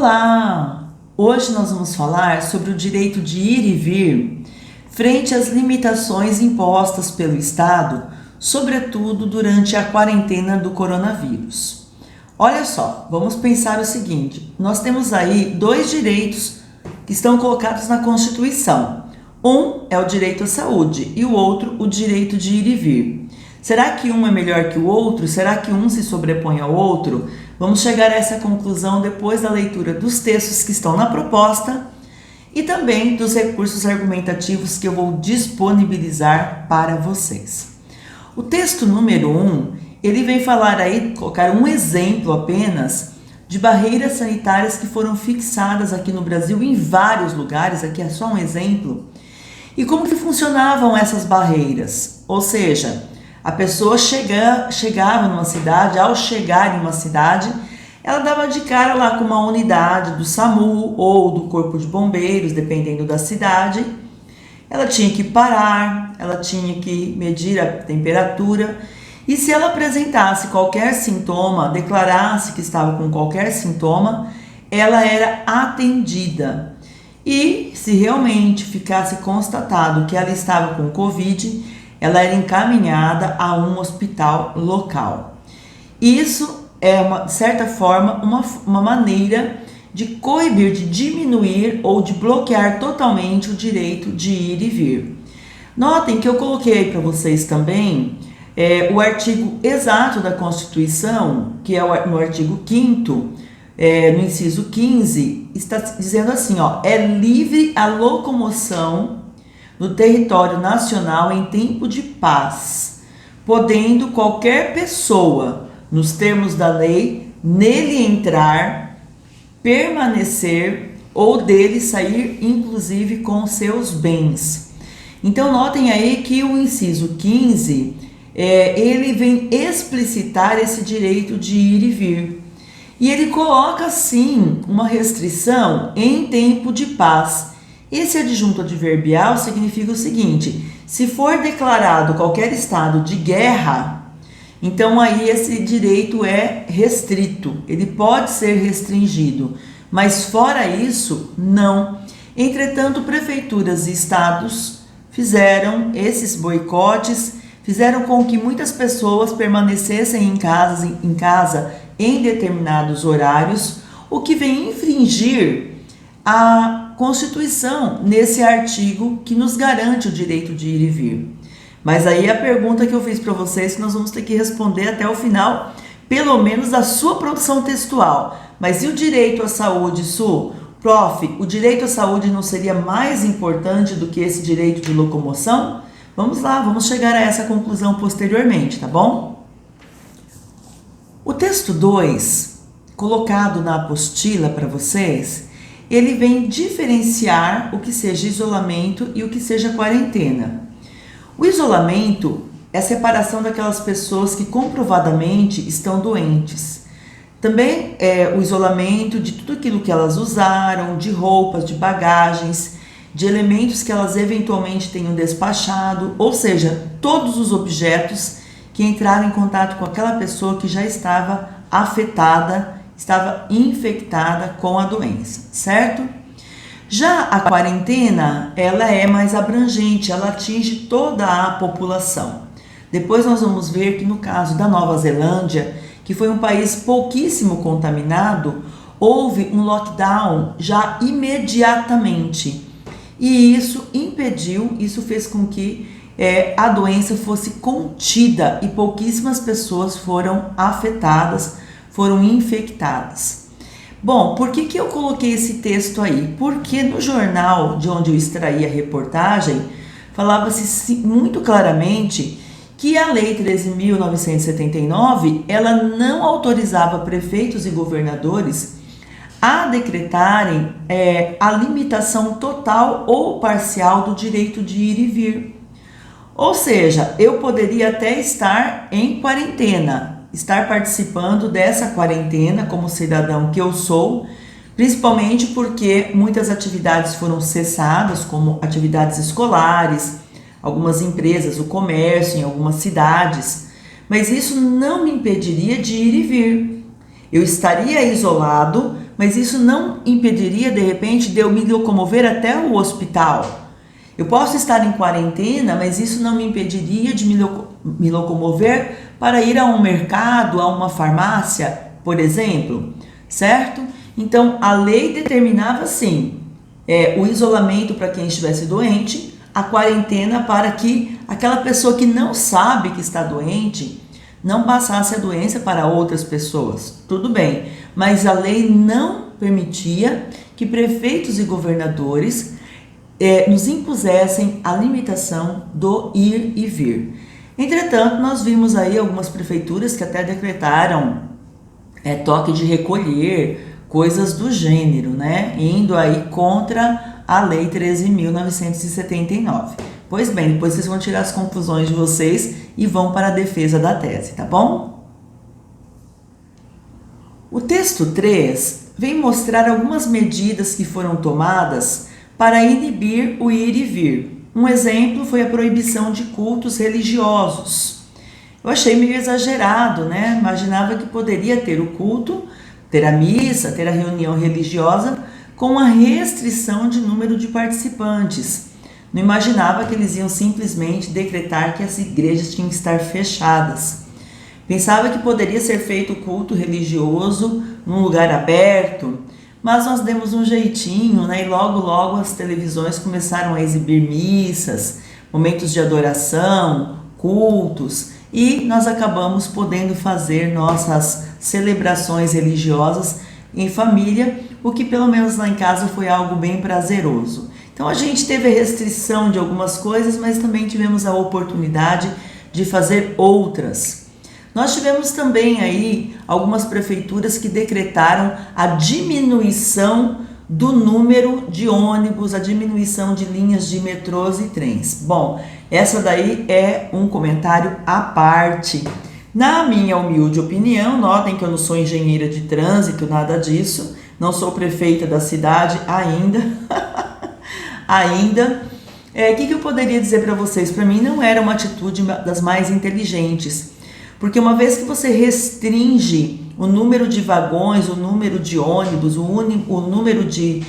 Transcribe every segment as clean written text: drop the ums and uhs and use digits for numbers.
Olá! Hoje nós vamos falar sobre o direito de ir e vir frente às limitações impostas pelo Estado, sobretudo durante a quarentena do coronavírus. Olha só, vamos pensar o seguinte: nós temos aí dois direitos que estão colocados na Constituição. Um é o direito à saúde e o outro o direito de ir e vir. Será que um é melhor que o outro? Será que um se sobrepõe ao outro? Vamos chegar a essa conclusão depois da leitura dos textos que estão na proposta e também dos recursos argumentativos que eu vou disponibilizar para vocês. O texto número 1, ele vem falar aí, colocar um exemplo apenas de barreiras sanitárias que foram fixadas aqui no Brasil em vários lugares, aqui é só um exemplo, e como que funcionavam essas barreiras, ou seja, a pessoa chegava numa cidade, ao chegar em uma cidade, ela dava de cara lá com uma unidade do SAMU ou do Corpo de Bombeiros, dependendo da cidade. Ela tinha que parar, ela tinha que medir a temperatura e se ela apresentasse qualquer sintoma, declarasse que estava com qualquer sintoma, ela era atendida. E se realmente ficasse constatado que ela estava com Covid, ela era encaminhada a um hospital local. Isso é, de certa forma, uma maneira de coibir, de diminuir ou de bloquear totalmente o direito de ir e vir. Notem que eu coloquei para vocês também o artigo exato da Constituição, que é no artigo 5º, no inciso 15, está dizendo assim, ó, é livre a locomoção no território nacional em tempo de paz, podendo qualquer pessoa, nos termos da lei, nele entrar, permanecer ou dele sair, inclusive com seus bens. Então notem aí que o inciso 15, ele vem explicitar esse direito de ir e vir. E ele coloca sim uma restrição em tempo de paz. Esse adjunto adverbial significa o seguinte: se for declarado qualquer estado de guerra, então aí esse direito é restrito, ele pode ser restringido, mas fora isso, não. Entretanto, prefeituras e estados fizeram esses boicotes, fizeram com que muitas pessoas permanecessem em casa em determinados horários, o que vem infringir a Constituição nesse artigo que nos garante o direito de ir e vir. Mas aí a pergunta que eu fiz para vocês, que nós vamos ter que responder até o final, pelo menos da sua produção textual. Mas e o direito à saúde, Su? Prof, o direito à saúde não seria mais importante do que esse direito de locomoção? Vamos lá, vamos chegar a essa conclusão posteriormente, tá bom? O texto 2, colocado na apostila para vocês, ele vem diferenciar o que seja isolamento e o que seja quarentena. O isolamento é a separação daquelas pessoas que comprovadamente estão doentes. Também é o isolamento de tudo aquilo que elas usaram, de roupas, de bagagens, de elementos que elas eventualmente tenham despachado, ou seja, todos os objetos que entraram em contato com aquela pessoa que já estava afetada, estava infectada com a doença, certo? Já a quarentena, ela é mais abrangente, ela atinge toda a população. Depois nós vamos ver que no caso da Nova Zelândia, que foi um país pouquíssimo contaminado, houve um lockdown já imediatamente. E isso impediu, isso fez com que a doença fosse contida e pouquíssimas pessoas foram afetadas, foram infectadas. Bom, por que eu coloquei esse texto aí? Porque no jornal de onde eu extraí a reportagem, falava-se muito claramente que a Lei 13.979, ela não autorizava prefeitos e governadores a decretarem a limitação total ou parcial do direito de ir e vir. Ou seja, eu poderia até estar em quarentena, estar participando dessa quarentena como cidadão que eu sou, principalmente porque muitas atividades foram cessadas, como atividades escolares, algumas empresas, o comércio em algumas cidades, mas isso não me impediria de ir e vir. Eu estaria isolado, mas isso não impediria, de repente, de eu me locomover até o hospital. Eu posso estar em quarentena, mas isso não me impediria de me locomover para ir a um mercado, a uma farmácia, por exemplo, certo? Então, a lei determinava, sim, o isolamento para quem estivesse doente, a quarentena para que aquela pessoa que não sabe que está doente não passasse a doença para outras pessoas. Tudo bem, mas a lei não permitia que prefeitos e governadores nos impusessem a limitação do ir e vir. Entretanto, nós vimos aí algumas prefeituras que até decretaram toque de recolher, coisas do gênero, né? Indo aí contra a Lei 13.979. Pois bem, depois vocês vão tirar as conclusões de vocês e vão para a defesa da tese, tá bom? O texto 3 vem mostrar algumas medidas que foram tomadas para inibir o ir e vir. Um exemplo foi a proibição de cultos religiosos. Eu achei meio exagerado, né? Imaginava que poderia ter o culto, ter a missa, ter a reunião religiosa com a restrição de número de participantes. Não imaginava que eles iam simplesmente decretar que as igrejas tinham que estar fechadas. Pensava que poderia ser feito o culto religioso num lugar aberto, mas nós demos um jeitinho, né? E logo as televisões começaram a exibir missas, momentos de adoração, cultos, e nós acabamos podendo fazer nossas celebrações religiosas em família, o que pelo menos lá em casa foi algo bem prazeroso. Então a gente teve a restrição de algumas coisas, mas também tivemos a oportunidade de fazer outras. Nós tivemos também aí algumas prefeituras que decretaram a diminuição do número de ônibus, a diminuição de linhas de metrôs e trens. Bom, essa daí é um comentário à parte. Na minha humilde opinião, notem que eu não sou engenheira de trânsito, nada disso, não sou prefeita da cidade ainda. O que eu poderia dizer para vocês? Para mim não era uma atitude das mais inteligentes, porque uma vez que você restringe o número de vagões, o número de ônibus, o número de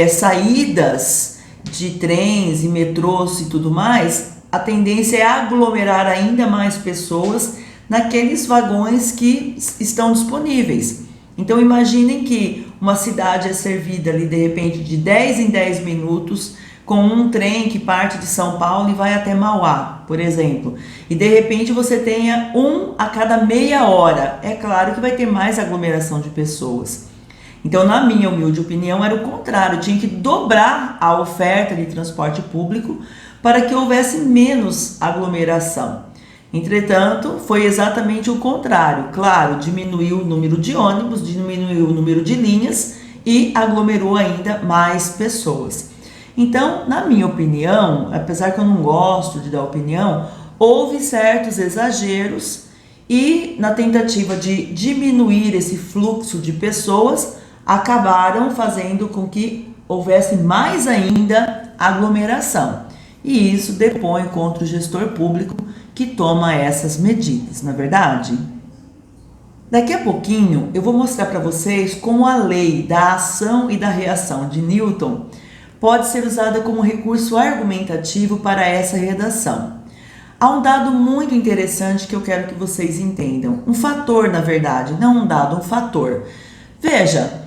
saídas de trens e metrôs e tudo mais, a tendência é aglomerar ainda mais pessoas naqueles vagões que estão disponíveis. Então imaginem que uma cidade é servida ali de repente de 10 em 10 minutos com um trem que parte de São Paulo e vai até Mauá, por exemplo. E de repente você tenha um a cada meia hora. É claro que vai ter mais aglomeração de pessoas. Então, na minha humilde opinião, era o contrário. Tinha que dobrar a oferta de transporte público para que houvesse menos aglomeração. Entretanto, foi exatamente o contrário. Claro, diminuiu o número de ônibus, diminuiu o número de linhas e aglomerou ainda mais pessoas. Então, na minha opinião, apesar que eu não gosto de dar opinião, houve certos exageros e na tentativa de diminuir esse fluxo de pessoas, acabaram fazendo com que houvesse mais ainda aglomeração. E isso depõe contra o gestor público que toma essas medidas, não é verdade? Daqui a pouquinho eu vou mostrar para vocês como a lei da ação e da reação de Newton pode ser usada como recurso argumentativo para essa redação. Há um dado muito interessante que eu quero que vocês entendam. Um fator, na verdade, não um dado, um fator. Veja,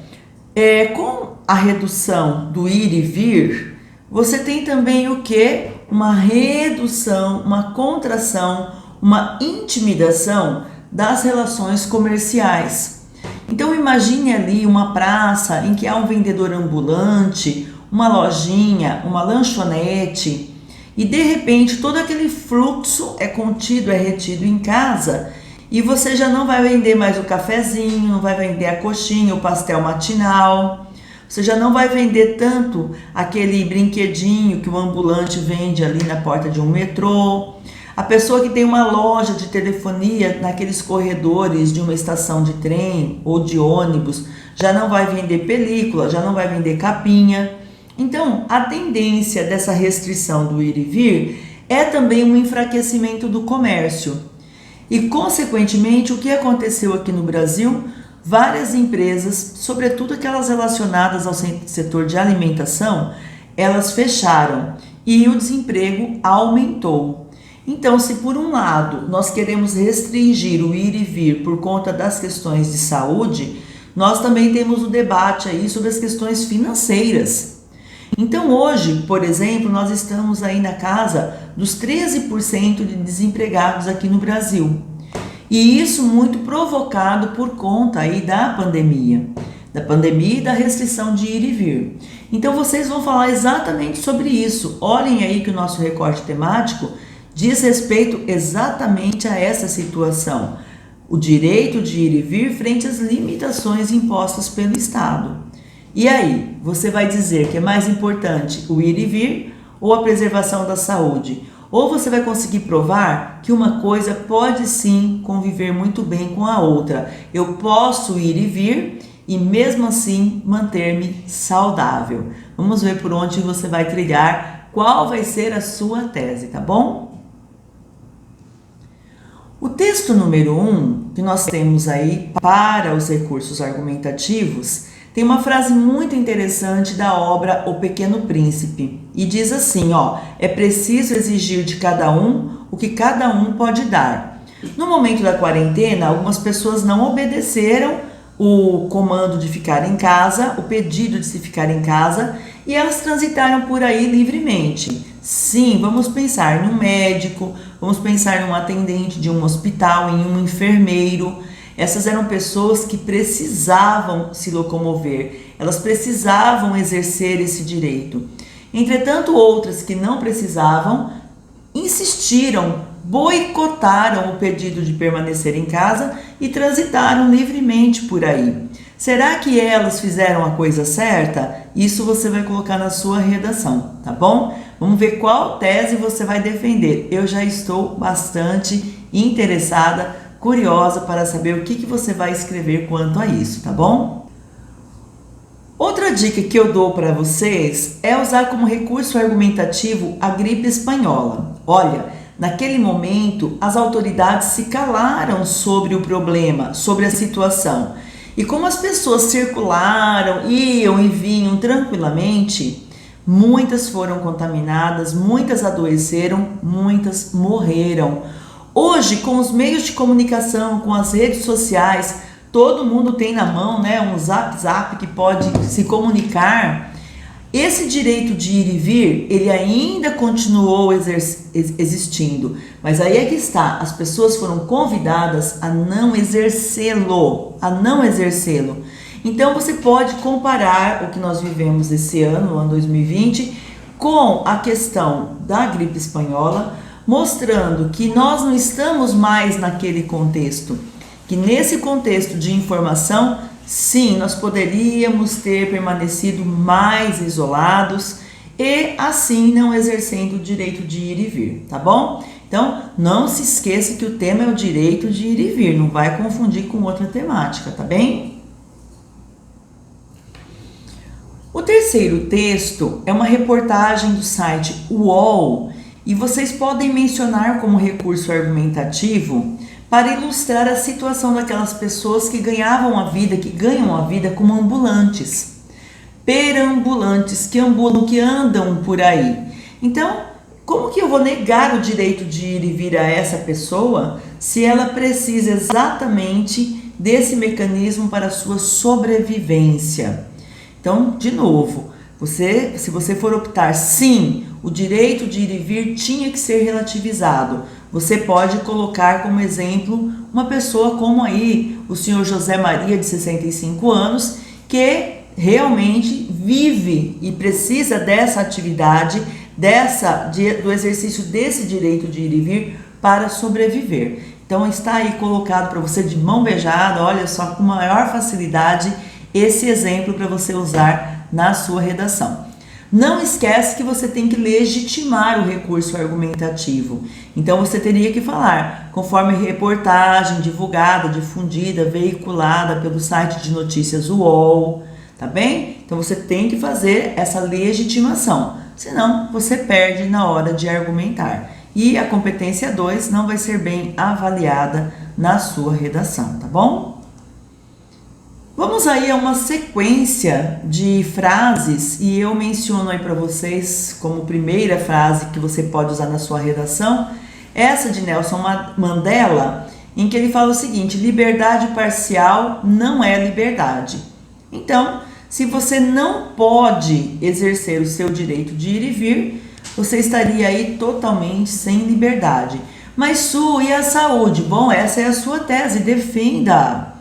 com a redução do ir e vir, você tem também o que? Uma redução, uma contração, uma intimidação das relações comerciais. Então imagine ali uma praça em que há um vendedor ambulante, uma lojinha, uma lanchonete, e de repente todo aquele fluxo é contido, é retido em casa, e você já não vai vender mais o cafezinho, não vai vender a coxinha, o pastel matinal, você já não vai vender tanto aquele brinquedinho que o ambulante vende ali na porta de um metrô. A pessoa que tem uma loja de telefonia naqueles corredores de uma estação de trem ou de ônibus já não vai vender película, já não vai vender capinha. Então, a tendência dessa restrição do ir e vir é também um enfraquecimento do comércio. E, consequentemente, o que aconteceu aqui no Brasil? várias empresas, sobretudo aquelas relacionadas ao setor de alimentação, elas fecharam e o desemprego aumentou. Então, se por um lado nós queremos restringir o ir e vir por conta das questões de saúde, nós também temos o debate aí sobre as questões financeiras. Então hoje, por exemplo, nós estamos aí na casa dos 13% de desempregados aqui no Brasil. E isso muito provocado por conta aí da pandemia e da restrição de ir e vir. Então vocês vão falar exatamente sobre isso. Olhem aí que o nosso recorte temático diz respeito exatamente a essa situação. O direito de ir e vir frente às limitações impostas pelo Estado. E aí, você vai dizer que é mais importante o ir e vir ou a preservação da saúde? Ou você vai conseguir provar que uma coisa pode sim conviver muito bem com a outra. Eu posso ir e vir e mesmo assim manter-me saudável. Vamos ver por onde você vai trilhar, qual vai ser a sua tese, tá bom? O texto número 1, que nós temos aí para os recursos argumentativos, tem uma frase muito interessante da obra O Pequeno Príncipe. E diz assim, é preciso exigir de cada um o que cada um pode dar. No momento da quarentena, algumas pessoas não obedeceram o comando de ficar em casa, o pedido de se ficar em casa, e elas transitaram por aí livremente. Sim, vamos pensar num médico, vamos pensar num atendente de um hospital, em um enfermeiro. Essas eram pessoas que precisavam se locomover, elas precisavam exercer esse direito. Entretanto, outras que não precisavam, insistiram, boicotaram o pedido de permanecer em casa e transitaram livremente por aí. Será que elas fizeram a coisa certa? Isso você vai colocar na sua redação, tá bom? Vamos ver qual tese você vai defender. Eu já estou bastante interessada, curiosa para saber o que você vai escrever quanto a isso, tá bom? Outra dica que eu dou para vocês é usar como recurso argumentativo a gripe espanhola. Olha, naquele momento as autoridades se calaram sobre o problema, sobre a situação. E como as pessoas circularam, iam e vinham tranquilamente, muitas foram contaminadas, muitas adoeceram, muitas morreram. Hoje, com os meios de comunicação, com as redes sociais, todo mundo tem na mão, um zap que pode se comunicar. Esse direito de ir e vir, ele ainda continuou existindo. Mas aí é que está, as pessoas foram convidadas a não exercê-lo, Então você pode comparar o que nós vivemos esse ano, o ano 2020, com a questão da gripe espanhola, mostrando que nós não estamos mais naquele contexto, que nesse contexto de informação, sim, nós poderíamos ter permanecido mais isolados e assim não exercendo o direito de ir e vir, tá bom? Então, não se esqueça que o tema é o direito de ir e vir, não vai confundir com outra temática, tá bem? O terceiro texto é uma reportagem do site UOL e vocês podem mencionar como recurso argumentativo para ilustrar a situação daquelas pessoas que ganham a vida como ambulantes, perambulantes, que ambulam, que andam por aí. Então, como que eu vou negar o direito de ir e vir a essa pessoa se ela precisa exatamente desse mecanismo para a sua sobrevivência? Então, de novo, se você for optar, sim, o direito de ir e vir tinha que ser relativizado. Você pode colocar como exemplo uma pessoa como aí o senhor José Maria, de 65 anos, que realmente vive e precisa dessa atividade, do exercício desse direito de ir e vir para sobreviver. Então está aí colocado para você de mão beijada, olha só, com maior facilidade, esse exemplo para você usar na sua redação. Não esquece que você tem que legitimar o recurso argumentativo. Então você teria que falar, conforme reportagem divulgada, difundida, veiculada pelo site de notícias UOL, tá bem? Então você tem que fazer essa legitimação, senão você perde na hora de argumentar. E a competência 2 não vai ser bem avaliada na sua redação, tá bom? Vamos aí a uma sequência de frases e eu menciono aí para vocês como primeira frase que você pode usar na sua redação, essa de Nelson Mandela, em que ele fala o seguinte: liberdade parcial não é liberdade. Então, se você não pode exercer o seu direito de ir e vir, você estaria aí totalmente sem liberdade. Mas Su, e a saúde? Bom, essa é a sua tese, defenda.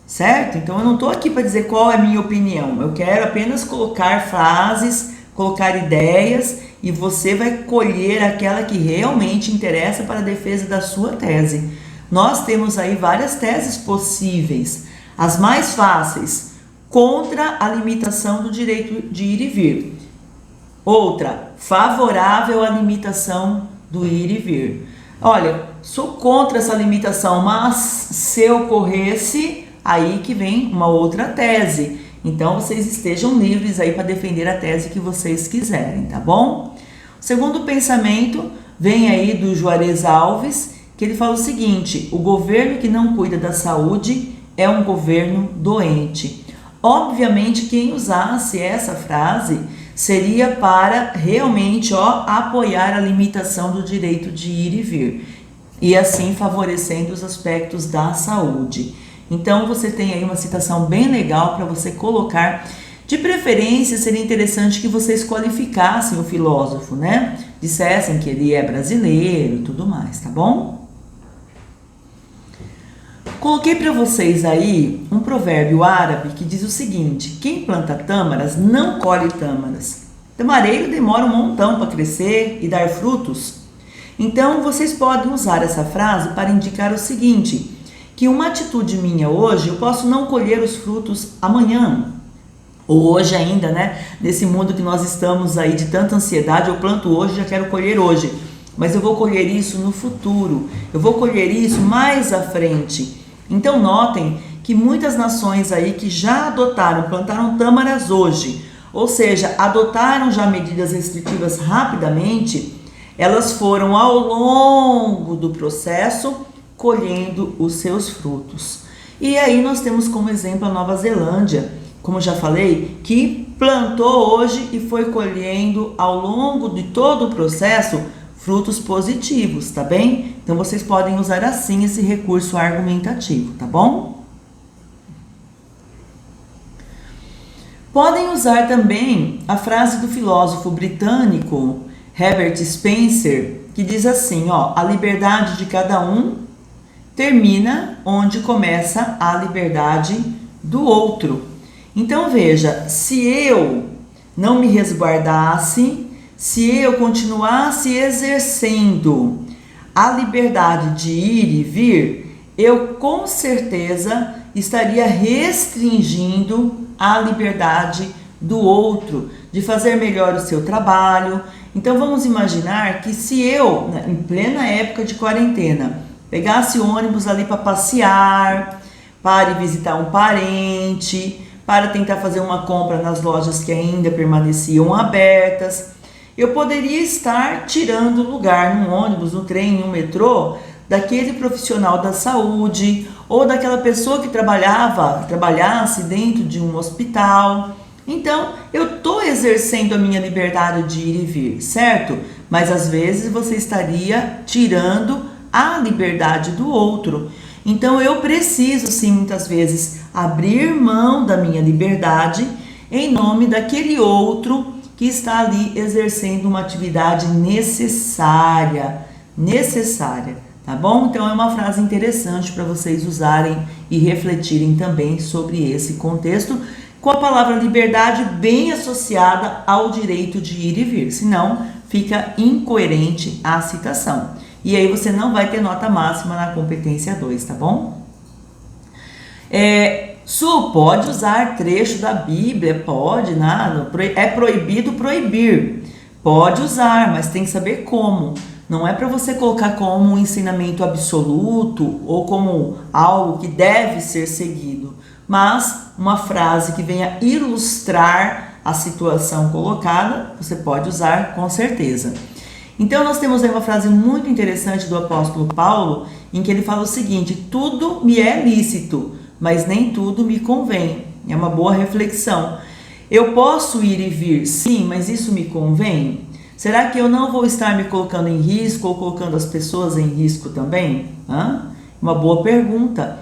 Certo? Então eu não estou aqui para dizer qual é a minha opinião. Eu quero apenas colocar frases, colocar ideias e você vai colher aquela que realmente interessa para a defesa da sua tese. Nós temos aí várias teses possíveis. As mais fáceis, contra a limitação do direito de ir e vir. Outra, favorável à limitação do ir e vir. Olha, sou contra essa limitação, mas se ocorresse, aí que vem uma outra tese. Então, vocês estejam livres aí para defender a tese que vocês quiserem, tá bom? O segundo pensamento vem aí do Juarez Alves, que ele fala o seguinte: o governo que não cuida da saúde é um governo doente. Obviamente, quem usasse essa frase seria para realmente apoiar a limitação do direito de ir e vir, e assim favorecendo os aspectos da saúde. Então você tem aí uma citação bem legal para você colocar. De preferência, seria interessante que vocês qualificassem o filósofo, né? Dissessem que ele é brasileiro e tudo mais, tá bom? Coloquei para vocês aí um provérbio árabe que diz o seguinte: quem planta tâmaras não colhe tâmaras. Tamareiro demora um montão para crescer e dar frutos. Então, vocês podem usar essa frase para indicar o seguinte: que uma atitude minha hoje, eu posso não colher os frutos amanhã, ou hoje ainda, né? Nesse mundo que nós estamos aí de tanta ansiedade, eu planto hoje, já quero colher hoje, mas eu vou colher isso no futuro, eu vou colher isso mais à frente. Então notem que muitas nações aí que já plantaram tâmaras hoje, ou seja, adotaram já medidas restritivas rapidamente, elas foram ao longo do processo colhendo os seus frutos. E aí nós temos como exemplo a Nova Zelândia, como já falei, que plantou hoje e foi colhendo ao longo de todo o processo frutos positivos, tá bem? Então vocês podem usar assim esse recurso argumentativo, tá bom? Podem usar também a frase do filósofo britânico Herbert Spencer, que diz assim, a liberdade de cada um termina onde começa a liberdade do outro. Então veja, se eu não me resguardasse, se eu continuasse exercendo a liberdade de ir e vir, eu com certeza estaria restringindo a liberdade do outro, de fazer melhor o seu trabalho. Então vamos imaginar que se eu, em plena época de quarentena, pegasse ônibus ali para passear, para ir visitar um parente, para tentar fazer uma compra nas lojas que ainda permaneciam abertas, eu poderia estar tirando lugar num ônibus, no trem, no metrô, daquele profissional da saúde ou daquela pessoa que trabalhasse dentro de um hospital. Então, eu estou exercendo a minha liberdade de ir e vir, certo? Mas às vezes você estaria tirando a liberdade do outro. Então, eu preciso, sim, muitas vezes, abrir mão da minha liberdade em nome daquele outro que está ali exercendo uma atividade necessária, tá bom? Então é uma frase interessante para vocês usarem e refletirem também sobre esse contexto, com a palavra liberdade bem associada ao direito de ir e vir, senão fica incoerente a citação. E aí você não vai ter nota máxima na competência 2, tá bom? Su, pode usar trecho da Bíblia? Pode, nada. É proibido proibir. Pode usar, mas tem que saber como. Não é para você colocar como um ensinamento absoluto ou como algo que deve ser seguido, mas uma frase que venha ilustrar a situação colocada, você pode usar com certeza. Então nós temos aí uma frase muito interessante do apóstolo Paulo, em que ele fala o seguinte: tudo me é lícito, mas nem tudo me convém. É uma boa reflexão. Eu posso ir e vir, sim, mas isso me convém? Será que eu não vou estar me colocando em risco ou colocando as pessoas em risco também? Uma boa pergunta.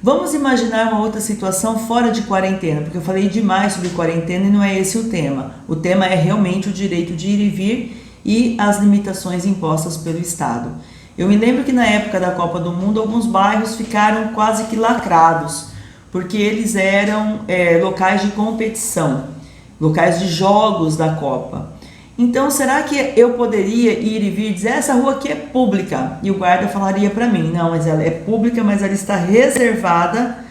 Vamos imaginar uma outra situação fora de quarentena, porque eu falei demais sobre quarentena e não é esse o tema. O tema é realmente o direito de ir e vir e as limitações impostas pelo Estado. Eu me lembro que na época da Copa do Mundo, alguns bairros ficaram quase que lacrados, porque eles eram locais de competição, locais de jogos da Copa. Então, será que eu poderia ir e vir e dizer, essa rua aqui é pública? E o guarda falaria para mim, não, mas ela é pública, mas ela está reservada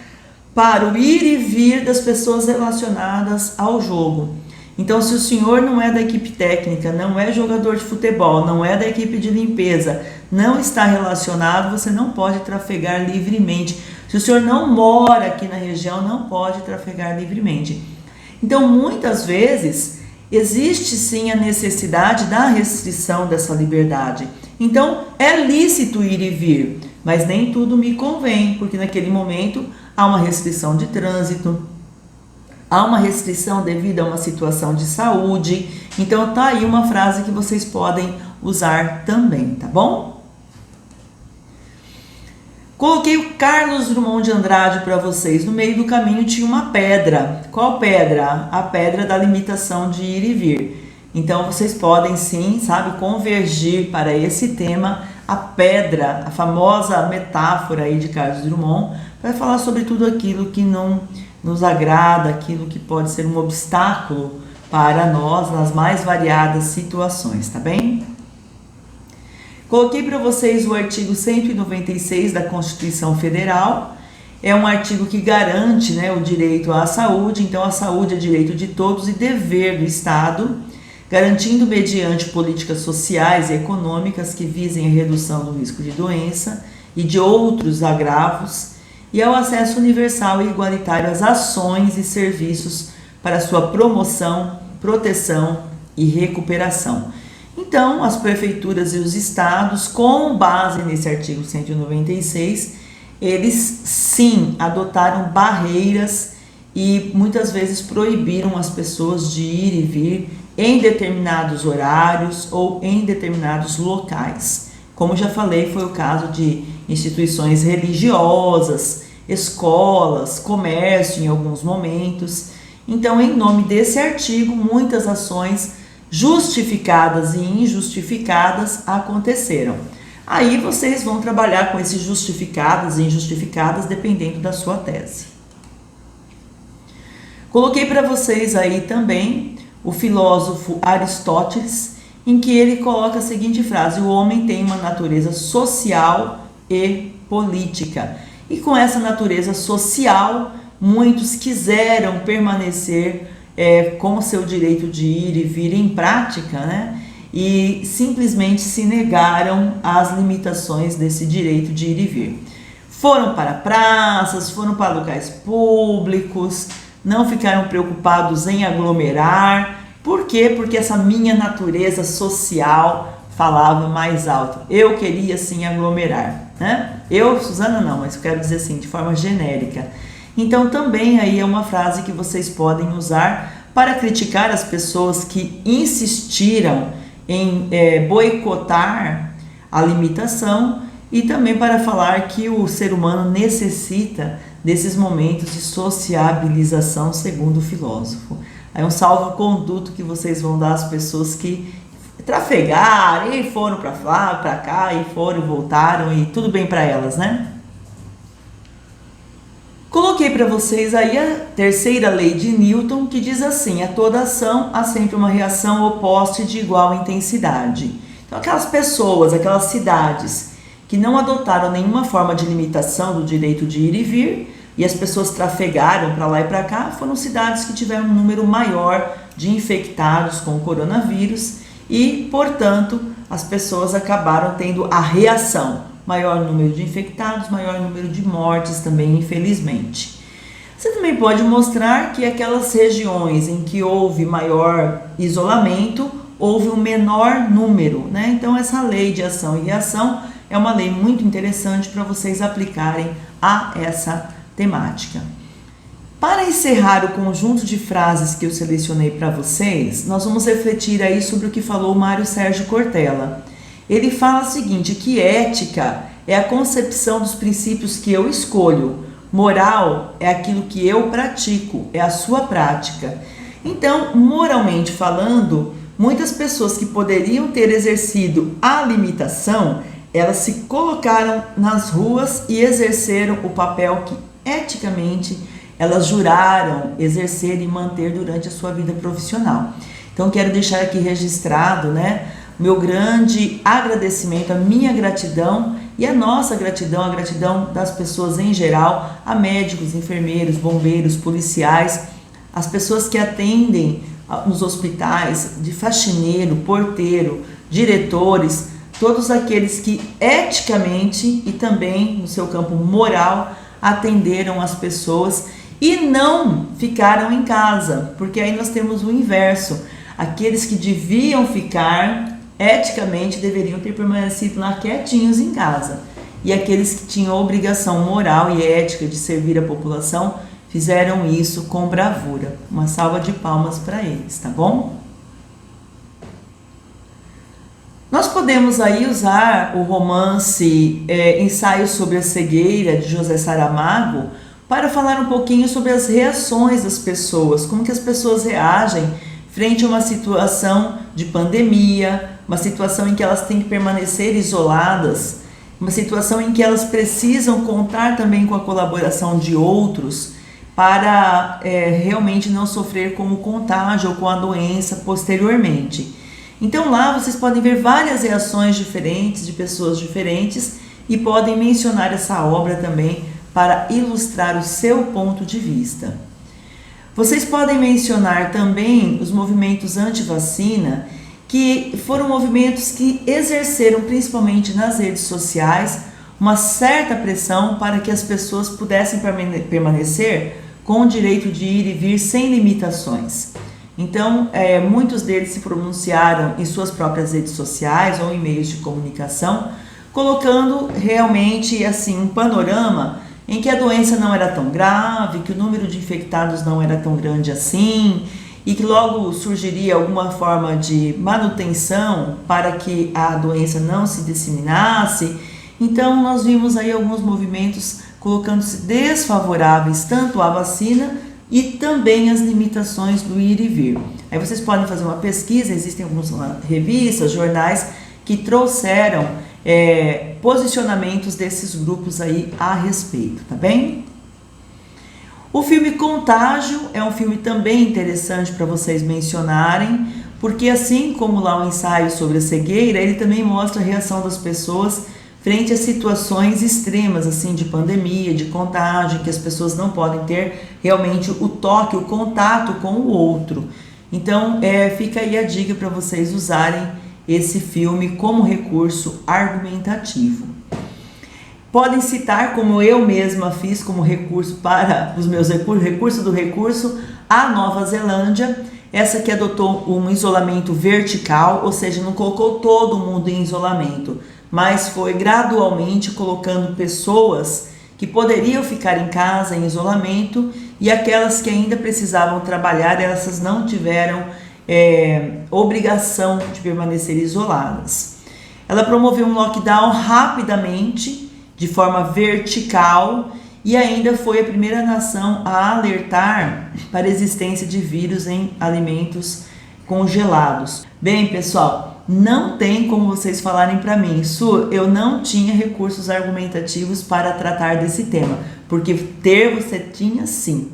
para o ir e vir das pessoas relacionadas ao jogo. Então, se o senhor não é da equipe técnica, não é jogador de futebol, não é da equipe de limpeza, não está relacionado, você não pode trafegar livremente. Se o senhor não mora aqui na região, não pode trafegar livremente. Então, muitas vezes, existe sim a necessidade da restrição dessa liberdade. Então, é lícito ir e vir, mas nem tudo me convém, porque naquele momento há uma restrição de trânsito, há uma restrição devido a uma situação de saúde. Então, tá aí uma frase que vocês podem usar também, tá bom? Coloquei o Carlos Drummond de Andrade para vocês. No meio do caminho tinha uma pedra. Qual pedra? A pedra da limitação de ir e vir. Então vocês podem sim, convergir para esse tema, a pedra, a famosa metáfora aí de Carlos Drummond, para falar sobre tudo aquilo que não nos agrada, aquilo que pode ser um obstáculo para nós nas mais variadas situações, tá bem? Coloquei para vocês o artigo 196 da Constituição Federal. É um artigo que garante, o direito à saúde. Então, a saúde é direito de todos e dever do Estado, garantindo mediante políticas sociais e econômicas que visem a redução do risco de doença e de outros agravos, e ao acesso universal e igualitário às ações e serviços para sua promoção, proteção e recuperação. Então, as prefeituras e os estados, com base nesse artigo 196, eles sim adotaram barreiras e muitas vezes proibiram as pessoas de ir e vir em determinados horários ou em determinados locais. Como já falei, foi o caso de instituições religiosas, escolas, comércio em alguns momentos. Então, em nome desse artigo, muitas ações justificadas e injustificadas aconteceram. Aí vocês vão trabalhar com esses justificadas e injustificadas dependendo da sua tese. Coloquei para vocês aí também o filósofo Aristóteles, em que ele coloca a seguinte frase: o homem tem uma natureza social e política. E com essa natureza social, muitos quiseram permanecer com o seu direito de ir e vir em prática, e simplesmente se negaram às limitações desse direito de ir e vir. Foram para praças, foram para locais públicos, não ficaram preocupados em aglomerar. Por quê? Porque essa minha natureza social falava mais alto. Eu queria sim aglomerar, Eu, Suzana, não, mas eu quero dizer assim, de forma genérica. Então também aí é uma frase que vocês podem usar para criticar as pessoas que insistiram em boicotar a limitação e também para falar que o ser humano necessita desses momentos de sociabilização, segundo o filósofo. É um salvo-conduto que vocês vão dar às pessoas que trafegaram e foram para lá, para cá, e foram, voltaram e tudo bem para elas, Coloquei para vocês aí a terceira lei de Newton, que diz assim: a toda ação há sempre uma reação oposta e de igual intensidade. Então, aquelas pessoas, aquelas cidades que não adotaram nenhuma forma de limitação do direito de ir e vir, e as pessoas trafegaram para lá e para cá, foram cidades que tiveram um número maior de infectados com o coronavírus e, portanto, as pessoas acabaram tendo a reação. Maior número de infectados, maior número de mortes também, infelizmente. Você também pode mostrar que aquelas regiões em que houve maior isolamento, houve um menor número, Então, essa lei de ação e reação é uma lei muito interessante para vocês aplicarem a essa temática. Para encerrar o conjunto de frases que eu selecionei para vocês, nós vamos refletir aí sobre o que falou Mário Sérgio Cortella. Ele fala o seguinte, que ética é a concepção dos princípios que eu escolho, moral é aquilo que eu pratico, é a sua prática. Então, moralmente falando, muitas pessoas que poderiam ter exercido a limitação, elas se colocaram nas ruas e exerceram o papel que eticamente elas juraram exercer e manter durante a sua vida profissional. Então quero deixar aqui registrado, meu grande agradecimento, a minha gratidão e a nossa gratidão, a gratidão das pessoas em geral, a médicos, enfermeiros, bombeiros, policiais, as pessoas que atendem nos hospitais, de faxineiro, porteiro, diretores, todos aqueles que eticamente e também no seu campo moral atenderam as pessoas e não ficaram em casa, porque aí nós temos o inverso. Aqueles que deviam ficar, eticamente, deveriam ter permanecido lá quietinhos em casa. E aqueles que tinham a obrigação moral e ética de servir a população, fizeram isso com bravura. Uma salva de palmas para eles, tá bom? Nós podemos aí usar o romance Ensaio sobre a Cegueira, de José Saramago, para falar um pouquinho sobre as reações das pessoas, como que as pessoas reagem frente a uma situação de pandemia, uma situação em que elas têm que permanecer isoladas, uma situação em que elas precisam contar também com a colaboração de outros para realmente não sofrer com o contágio ou com a doença posteriormente. Então lá vocês podem ver várias reações diferentes de pessoas diferentes e podem mencionar essa obra também para ilustrar o seu ponto de vista. Vocês podem mencionar também os movimentos anti-vacina, que foram movimentos que exerceram, principalmente nas redes sociais, uma certa pressão para que as pessoas pudessem permanecer com o direito de ir e vir sem limitações. Então, muitos deles se pronunciaram em suas próprias redes sociais ou em meios de comunicação, colocando realmente assim um panorama em que a doença não era tão grave, que o número de infectados não era tão grande assim, e que logo surgiria alguma forma de manutenção para que a doença não se disseminasse. Então nós vimos aí alguns movimentos colocando-se desfavoráveis tanto à vacina e também às limitações do ir e vir. Aí vocês podem fazer uma pesquisa, existem algumas revistas, jornais que trouxeram posicionamentos desses grupos aí a respeito, tá bem? O filme Contágio é um filme também interessante para vocês mencionarem, porque assim como lá o Ensaio sobre a Cegueira, ele também mostra a reação das pessoas frente a situações extremas, assim, de pandemia, de contágio, que as pessoas não podem ter realmente o toque, o contato com o outro. Então, fica aí a dica para vocês usarem esse filme como recurso argumentativo. Podem citar, como eu mesma fiz como recurso para os meus recurso, a Nova Zelândia, essa que adotou um isolamento vertical, ou seja, não colocou todo mundo em isolamento, mas foi gradualmente colocando pessoas que poderiam ficar em casa em isolamento e aquelas que ainda precisavam trabalhar, essas não tiveram obrigação de permanecer isoladas. Ela promoveu um lockdown rapidamente, de forma vertical, e ainda foi a primeira nação a alertar para a existência de vírus em alimentos congelados. Bem, pessoal, não tem como vocês falarem para mim, Su, eu não tinha recursos argumentativos para tratar desse tema, porque você tinha sim.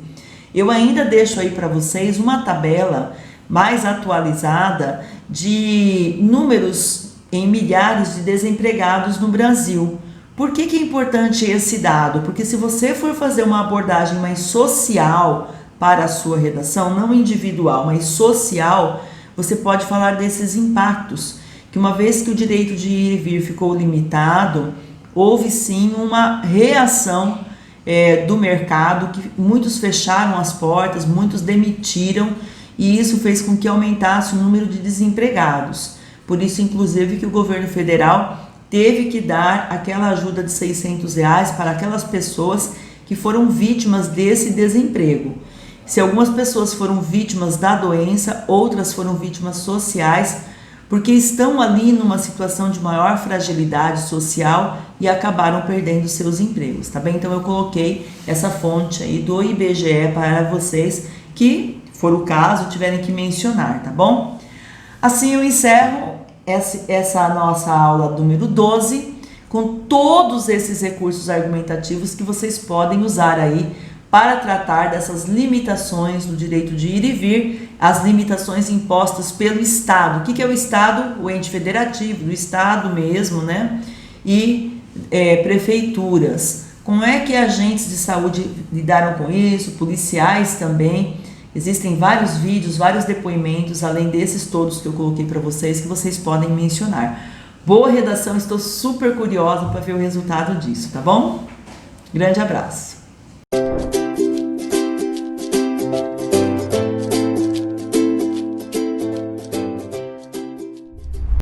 Eu ainda deixo aí para vocês uma tabela mais atualizada de números em milhares de desempregados no Brasil. Por que é importante esse dado? Porque se você for fazer uma abordagem mais social para a sua redação, não individual, mas social, você pode falar desses impactos, que uma vez que o direito de ir e vir ficou limitado, houve sim uma reação do mercado, que muitos fecharam as portas, muitos demitiram, e isso fez com que aumentasse o número de desempregados. Por isso, inclusive, que o governo federal teve que dar aquela ajuda de R$600 para aquelas pessoas que foram vítimas desse desemprego. Se algumas pessoas foram vítimas da doença, outras foram vítimas sociais, porque estão ali numa situação de maior fragilidade social e acabaram perdendo seus empregos, tá bem? Então eu coloquei essa fonte aí do IBGE para vocês que, for o caso, tiverem que mencionar, tá bom? Assim eu encerro essa nossa aula número 12 com todos esses recursos argumentativos que vocês podem usar aí para tratar dessas limitações no direito de ir e vir, as limitações impostas pelo Estado. O que é o Estado? O ente federativo, do Estado mesmo, né? E prefeituras. Como é que agentes de saúde lidaram com isso? Policiais também. Existem vários vídeos, vários depoimentos, além desses todos que eu coloquei para vocês, que vocês podem mencionar. Boa redação, estou super curiosa para ver o resultado disso, tá bom? Grande abraço!